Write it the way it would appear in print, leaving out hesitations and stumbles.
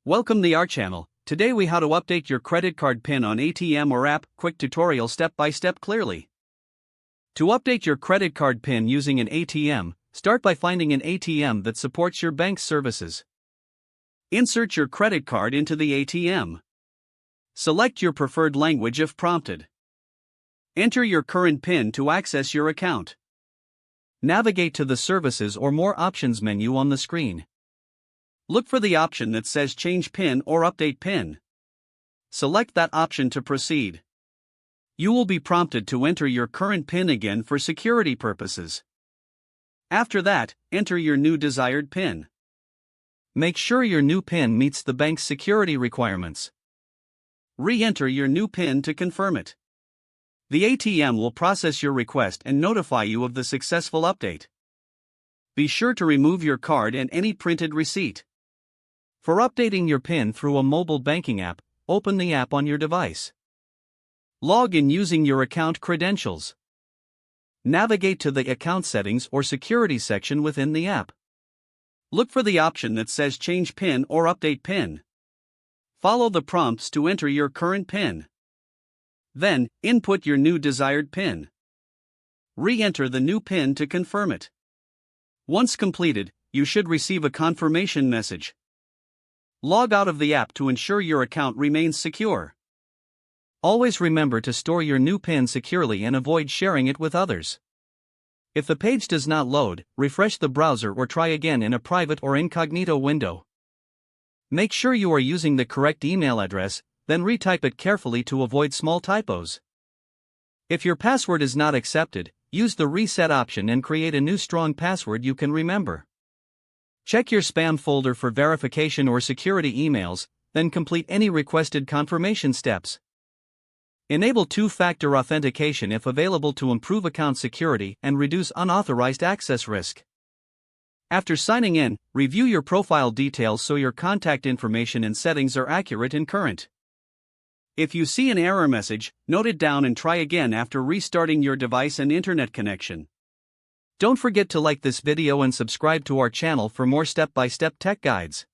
Welcome to our channel. Today we how to update your credit card PIN on ATM or app. Quick tutorial step by step clearly. To update your credit card PIN using an ATM, start by finding an ATM that supports your bank's services. Insert your credit card into the ATM. Select your preferred language if prompted. Enter your current PIN to access your account. Navigate to the Services or More Options menu on the screen. Look for the option that says Change PIN or Update PIN. Select that option to proceed. You will be prompted to enter your current PIN again for security purposes. After that, enter your new desired PIN. Make sure your new PIN meets the bank's security requirements. Re-enter your new PIN to confirm it. The ATM will process your request and notify you of the successful update. Be sure to remove your card and any printed receipt. For updating your PIN through a mobile banking app, open the app on your device. Log in using your account credentials. Navigate to the Account Settings or Security section within the app. Look for the option that says Change PIN or Update PIN. Follow the prompts to enter your current PIN. Then, input your new desired PIN. Re-enter the new PIN to confirm it. Once completed, you should receive a confirmation message. Log out of the app to ensure your account remains secure. Always remember to store your new PIN securely and avoid sharing it with others. If the page does not load, refresh the browser or try again in a private or incognito window. Make sure you are using the correct email address, then retype it carefully to avoid small typos. If your password is not accepted, use the reset option and create a new strong password you can remember. Check your spam folder for verification or security emails, then complete any requested confirmation steps. Enable two-factor authentication if available to improve account security and reduce unauthorized access risk. After signing in, review your profile details so your contact information and settings are accurate and current. If you see an error message, note it down and try again after restarting your device and internet connection. Don't forget to like this video and subscribe to our channel for more step-by-step tech guides.